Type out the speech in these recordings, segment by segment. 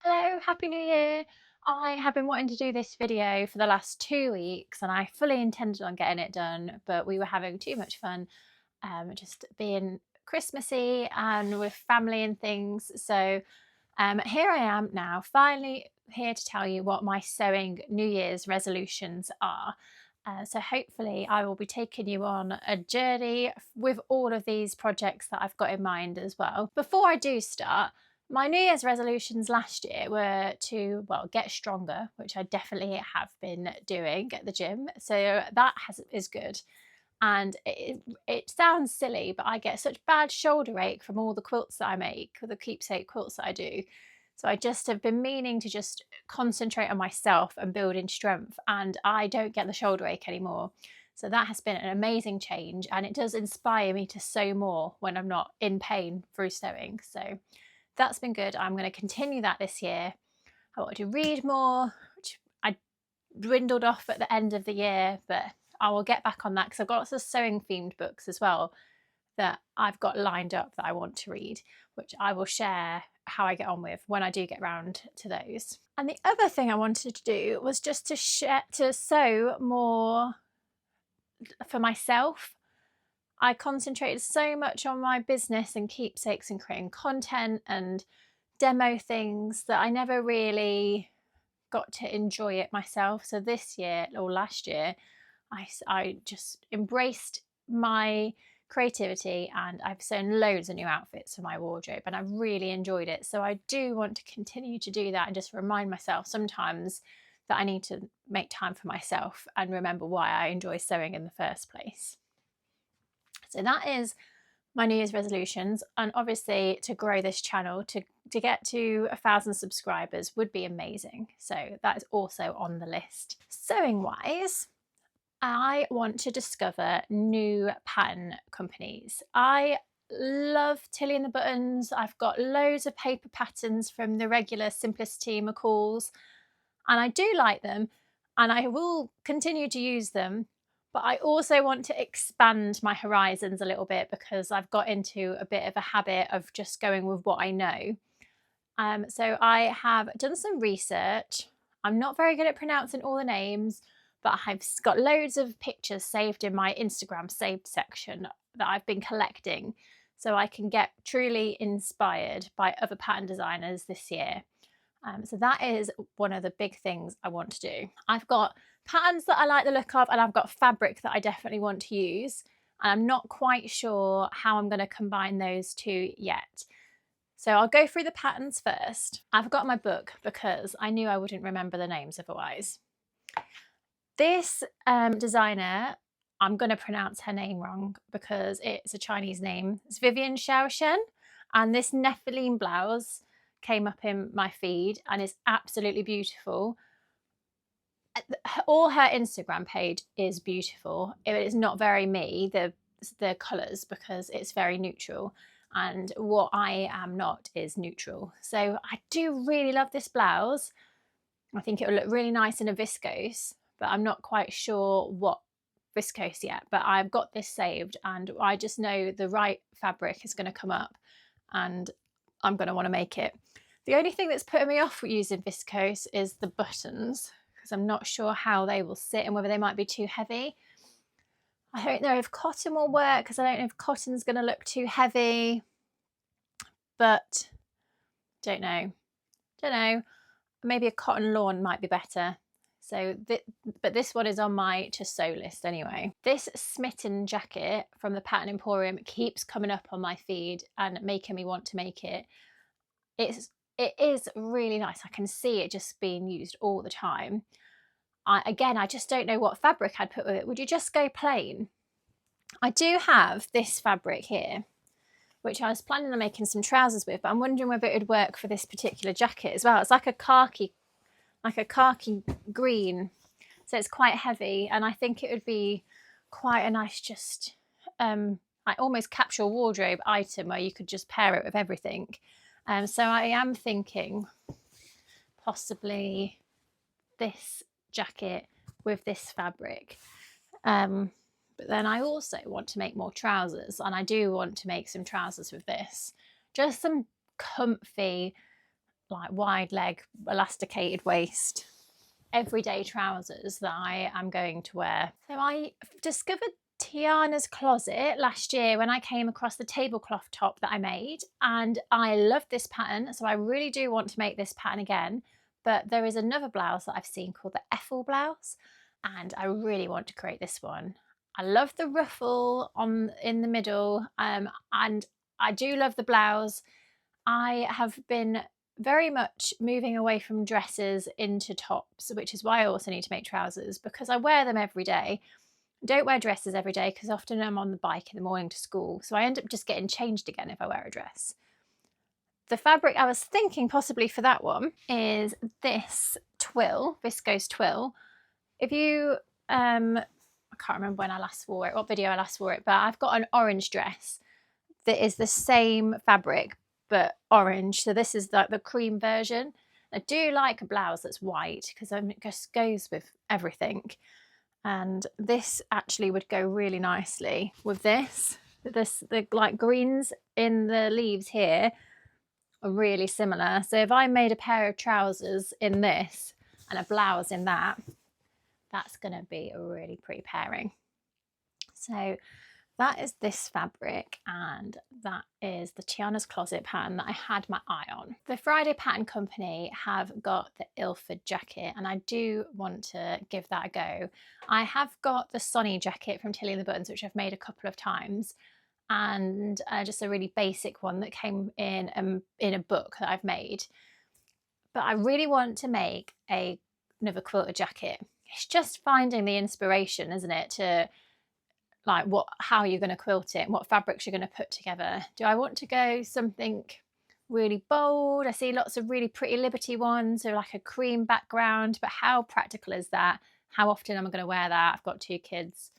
Hello, Happy New Year! I have been wanting to do this video for the last 2 weeks and I fully intended on getting it done, but we were having too much fun just being Christmassy and with family and things. So here I am now, finally here to tell you what my sewing New Year's resolutions are. So hopefully I will be taking you on a journey with all of these projects that I've got in mind as well. Before I do start, my New Year's resolutions last year were to, well, get stronger, which I definitely have been doing at the gym. So that is good. And it sounds silly, but I get such bad shoulder ache from all the quilts that I make, the keepsake quilts that I do. So I just have been meaning to just concentrate on myself and building strength, and I don't get the shoulder ache anymore. So that has been an amazing change, and it does inspire me to sew more when I'm not in pain through sewing. So that's been good. I'm going to continue that this year. I want to read more, which I dwindled off at the end of the year, but I will get back on that because I've got lots of sewing themed books as well that I've got lined up that I want to read, which I will share how I get on with when I do get round to those. And the other thing I wanted to do was just to sew more for myself. I concentrated so much on my business and keepsakes and creating content and demo things that I never really got to enjoy it myself. So this year or last year, I just embraced my creativity and I've sewn loads of new outfits for my wardrobe and I've really enjoyed it. So I do want to continue to do that and just remind myself sometimes that I need to make time for myself and remember why I enjoy sewing in the first place. So that is my New Year's resolutions, and obviously to grow this channel to get to 1,000 subscribers would be amazing. So that is also on the list. Sewing wise, I want to discover new pattern companies. I love Tilly and the Buttons. I've got loads of paper patterns from the regular Simplicity McCalls and I do like them and I will continue to use them. But I also want to expand my horizons a little bit because I've got into a bit of a habit of just going with what I know. So I have done some research. I'm not very good at pronouncing all the names, but I've got loads of pictures saved in my Instagram saved section that I've been collecting so I can get truly inspired by other pattern designers this year. So that is one of the big things I want to do. I've got patterns that I like the look of and I've got fabric that I definitely want to use. And I'm not quite sure how I'm going to combine those two yet. So I'll go through the patterns first. I've got my book because I knew I wouldn't remember the names otherwise. This designer, I'm going to pronounce her name wrong because it's a Chinese name. It's Vivian Xiaoshen, and this Nephilim blouse came up in my feed and is absolutely beautiful. All her Instagram page is beautiful. It is not very me, the colours, because it's very neutral, and what I am not is neutral. So I do really love this blouse. I think it will look really nice in a viscose, but I'm not quite sure what viscose yet. But I've got this saved and I just know the right fabric is going to come up and I'm going to want to make it. The only thing that's putting me off using viscose is the buttons because I'm not sure how they will sit and whether they might be too heavy. I don't know if cotton will work because I don't know if cotton's going to look too heavy, but don't know. Maybe a cotton lawn might be better. So, but this one is on my to sew list anyway. This Smitten jacket from the Pattern Emporium keeps coming up on my feed and making me want to make it. It is really nice. I can see it just being used all the time. Again, I just don't know what fabric I'd put with it. Would you just go plain? I do have this fabric here, which I was planning on making some trousers with, but I'm wondering whether it would work for this particular jacket as well. It's like a khaki green, so it's quite heavy, and I think it would be quite a nice just like almost capsule wardrobe item where you could just pair it with everything. So I am thinking possibly this jacket with this fabric. But then I also want to make more trousers, and I do want to make some trousers with this. Just some comfy, like wide leg, elasticated waist, everyday trousers that I am going to wear. So I discovered Tiana's Closet last year when I came across the tablecloth top that I made, and I love this pattern, so I really do want to make this pattern again. But there is another blouse that I've seen called the Ethel blouse, and I really want to create this one. I love the ruffle in the middle, and I do love the blouse. I have been very much moving away from dresses into tops, which is why I also need to make trousers, because I wear them every day. I don't wear dresses every day because often I'm on the bike in the morning to school, so I end up just getting changed again if I wear a dress. The fabric I was thinking possibly for that one is this twill, viscose twill. If you, I can't remember when I last wore it, what video I last wore it, but I've got an orange dress that is the same fabric but orange. So this is like the cream version. I do like a blouse that's white because it just goes with everything. And this actually would go really nicely with this. The like greens in the leaves here are really similar. So if I made a pair of trousers in this and a blouse in that, that's going to be a really pretty pairing. So that is this fabric, and that is the Tiana's Closet pattern that I had my eye on. The Friday Pattern Company have got the Ilford jacket, and I do want to give that a go. I have got the Sonny jacket from Tilly and the Buttons, which I've made a couple of times, and just a really basic one that came in a book that I've made. But I really want to make another quilted jacket. It's just finding the inspiration, isn't it, to like how you're going to quilt it, what fabrics you're going to put together. Do I want to go something really bold? I see lots of really pretty Liberty ones, or like a cream background, but how practical is that? How often am I going to wear that? I've got 2 kids.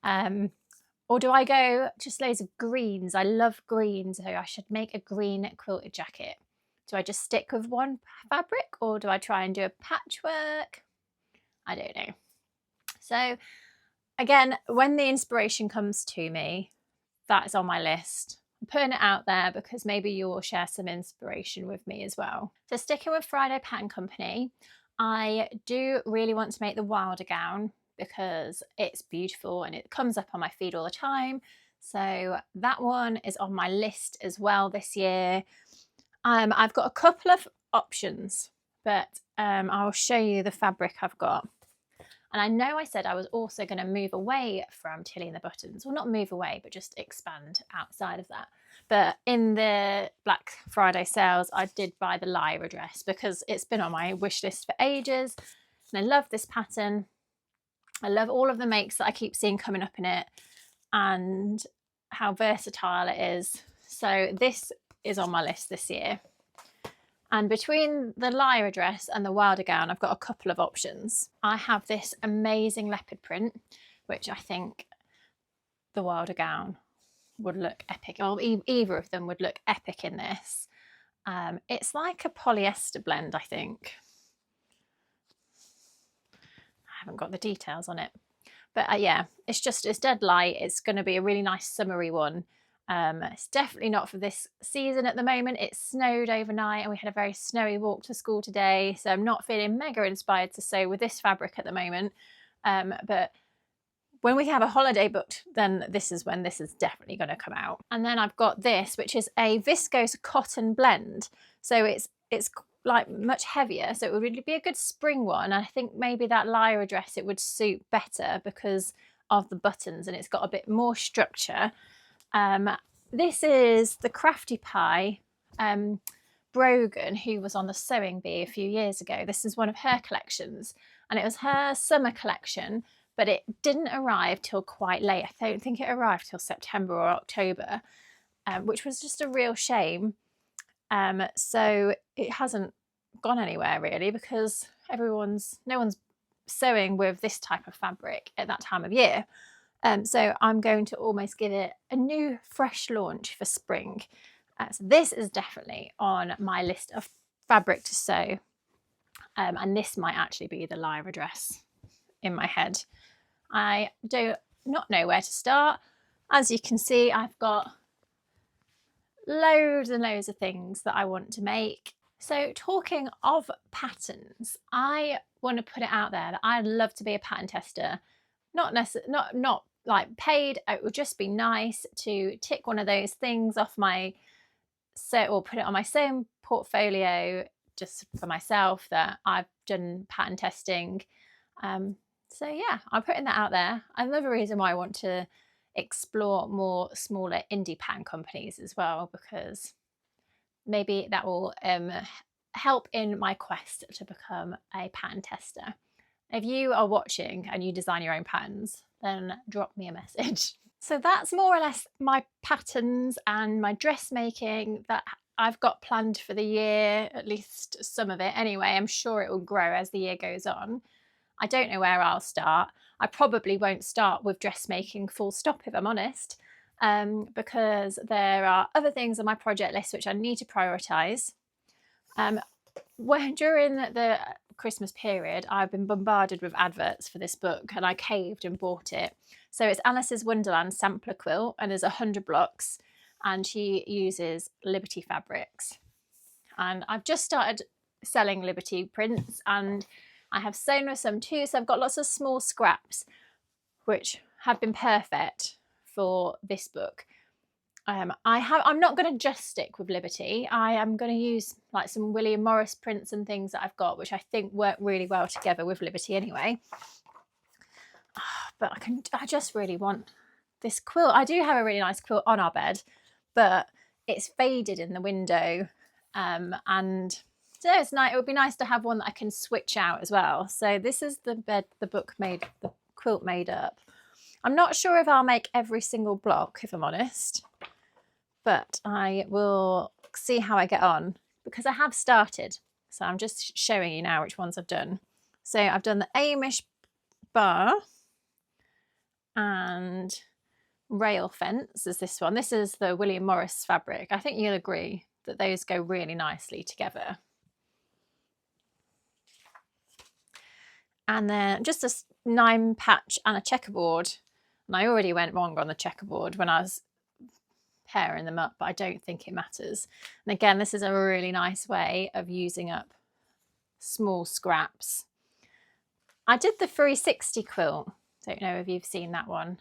Or do I go just loads of greens? I love greens, so I should make a green quilted jacket. Do I just stick with one fabric, or do I try and do a patchwork? I don't know. So again, when the inspiration comes to me, that's on my list. I'm putting it out there because maybe you'll share some inspiration with me as well. So sticking with Friday Pattern Company, I do really want to make the Wilder gown because it's beautiful and it comes up on my feed all the time. So that one is on my list as well this year. I've got a couple of options, but I'll show you the fabric I've got. And I know I said I was also going to move away from Tilly and the Buttons. Well, not move away, but just expand outside of that. But in the Black Friday sales, I did buy the Lyra dress because it's been on my wish list for ages. And I love this pattern. I love all of the makes that I keep seeing coming up in it and how versatile it is. So this is on my list this year. And between the Lyra dress and the Wilder gown, I've got a couple of options. I have this amazing leopard print, which I think the Wilder gown would look epic. Well, either of them would look epic in this. It's like a polyester blend, I think. I haven't got the details on it. But yeah, it's dead light. It's going to be a really nice summery one. It's definitely not for this season at the moment. It snowed overnight and we had a very snowy walk to school today, so I'm not feeling mega inspired to sew with this fabric at the moment, but when we have a holiday booked, then this is when this is definitely going to come out. And then I've got this, which is a viscose cotton blend, so it's like much heavier, so it would really be a good spring one. I think maybe that Lyra dress it would suit better because of the buttons, and it's got a bit more structure. This is the Crafty Pie Brogan, who was on the Sewing Bee a few years ago. This is one of her collections, and it was her summer collection, but it didn't arrive till quite late. I don't think it arrived till September or October, which was just a real shame. So it hasn't gone anywhere really because no one's sewing with this type of fabric at that time of year. So I'm going to almost give it a new fresh launch for spring. So this is definitely on my list of fabric to sew. And this might actually be the Lyra dress in my head. I do not know where to start. As you can see, I've got loads and loads of things that I want to make. So talking of patterns, I want to put it out there that I'd love to be a pattern tester. Not like paid. It would just be nice to tick one of those things off my set or put it on my same portfolio just for myself that I've done pattern testing. So yeah, I'm putting that out there. Another reason why I want to explore more smaller indie pattern companies as well, because maybe that will help in my quest to become a pattern tester. If you are watching and you design your own patterns, then drop me a message. So that's more or less my patterns and my dressmaking that I've got planned for the year, at least some of it anyway. I'm sure it will grow as the year goes on. I don't know where I'll start. I probably won't start with dressmaking full stop, if I'm honest, because there are other things on my project list which I need to prioritise. During the Christmas period, I've been bombarded with adverts for this book and I caved and bought it. So it's Alice's Wonderland sampler quilt and there's 100 blocks and she uses Liberty fabrics. And I've just started selling Liberty prints and I have sewn with some too. So I've got lots of small scraps which have been perfect for this book. I'm not going to just stick with Liberty. I am going to use like some William Morris prints and things that I've got, which I think work really well together with Liberty anyway. But I just really want this quilt. I do have a really nice quilt on our bed, but it's faded in the window. And so it's nice. It would be nice to have one that I can switch out as well. So this is the bed the quilt made up. I'm not sure if I'll make every single block, if I'm honest, but I will see how I get on because I have started. So I'm just showing you now which ones I've done. So I've done the Amish bar and rail fence is this one. This is the William Morris fabric. I think you'll agree that those go really nicely together. And then just a 9 patch and a checkerboard. And I already went wrong on the checkerboard when I was pairing them up, but I don't think it matters. And again, this is a really nice way of using up small scraps. I did the 360 quilt. Don't know if you've seen that one.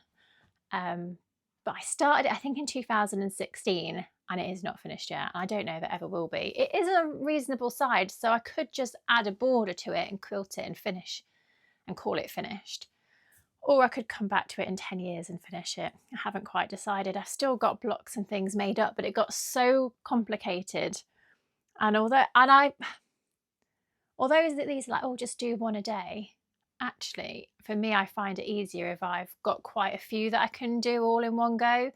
But I started it, I think, in 2016 and it is not finished yet. I don't know if it ever will be. It is a reasonable size, so I could just add a border to it and quilt it and finish and call it finished. Or I could come back to it in 10 years and finish it. I haven't quite decided. I've still got blocks and things made up, but it got so complicated. And although these are like, oh, just do one a day, actually, for me, I find it easier if I've got quite a few that I can do all in one go,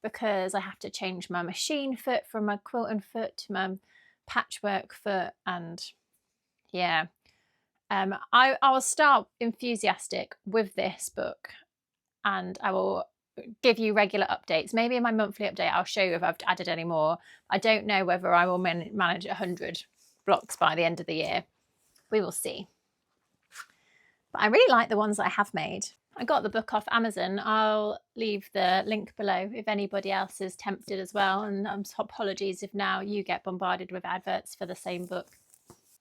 because I have to change my machine foot from my quilting foot to my patchwork foot. And yeah, I will start enthusiastic with this book and I will give you regular updates. Maybe in my monthly update, I'll show you if I've added any more. I don't know whether I will manage 100 blocks by the end of the year. We will see. But I really like the ones that I have made. I got the book off Amazon. I'll leave the link below if anybody else is tempted as well. And apologies if now you get bombarded with adverts for the same book.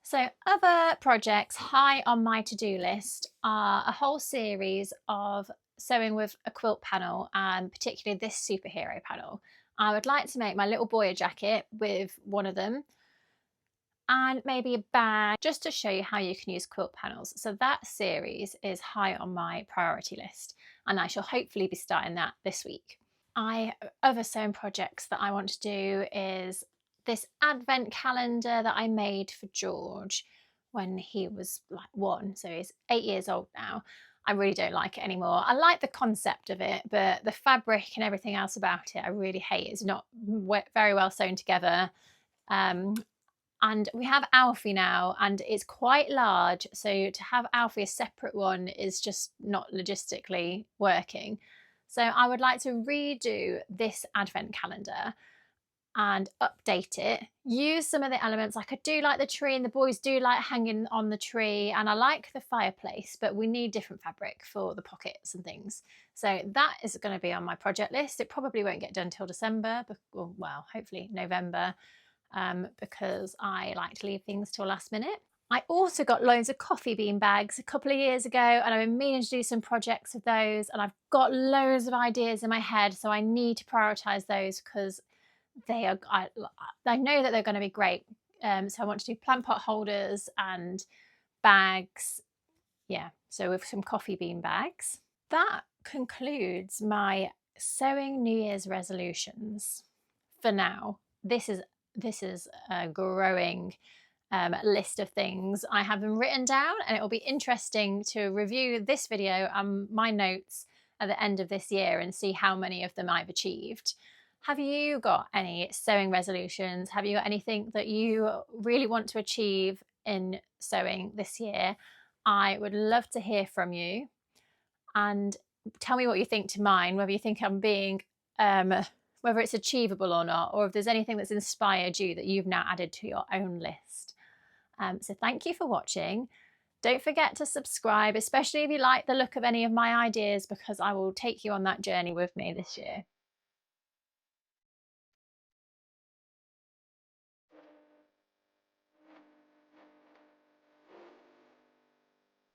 So other projects high on my to-do list are a whole series of sewing with a quilt panel, and particularly this superhero panel. I would like to make my little boy a jacket with one of them and maybe a bag, just to show you how you can use quilt panels. So that series is high on my priority list and I shall hopefully be starting that this week. Other sewing projects that I want to do is this advent calendar that I made for George when he was like 1, so he's 8 years old now. I really don't like it anymore. I like the concept of it, but the fabric and everything else about it I really hate. It's not very well sewn together. And we have Alfie now and it's quite large, so to have Alfie a separate one is just not logistically working. So I would like to redo this advent calendar and update it, use some of the elements. I could do like the tree, and the boys do like hanging on the tree, and I like the fireplace, but we need different fabric for the pockets and things. So that is going to be on my project list. It probably won't get done till December, but, well, hopefully November. because I like to leave things till last minute. I also got loads of coffee bean bags a couple of years ago, and I've been meaning to do some projects with those, and I've got loads of ideas in my head, so I need to prioritize those because they are, I know that they're going to be great. So I want to do plant pot holders and bags. Yeah, so with some coffee bean bags. That concludes my sewing New Year's resolutions for now. This is a growing list of things. I have them written down, and it will be interesting to review this video and my notes at the end of this year and see how many of them I've achieved. Have you got any sewing resolutions? Have you got anything that you really want to achieve in sewing this year? I would love to hear from you, and tell me what you think to mine, whether you think I'm being whether it's achievable or not, or if there's anything that's inspired you that you've now added to your own list. So thank you for watching. Don't forget to subscribe, especially if you like the look of any of my ideas, because I will take you on that journey with me this year.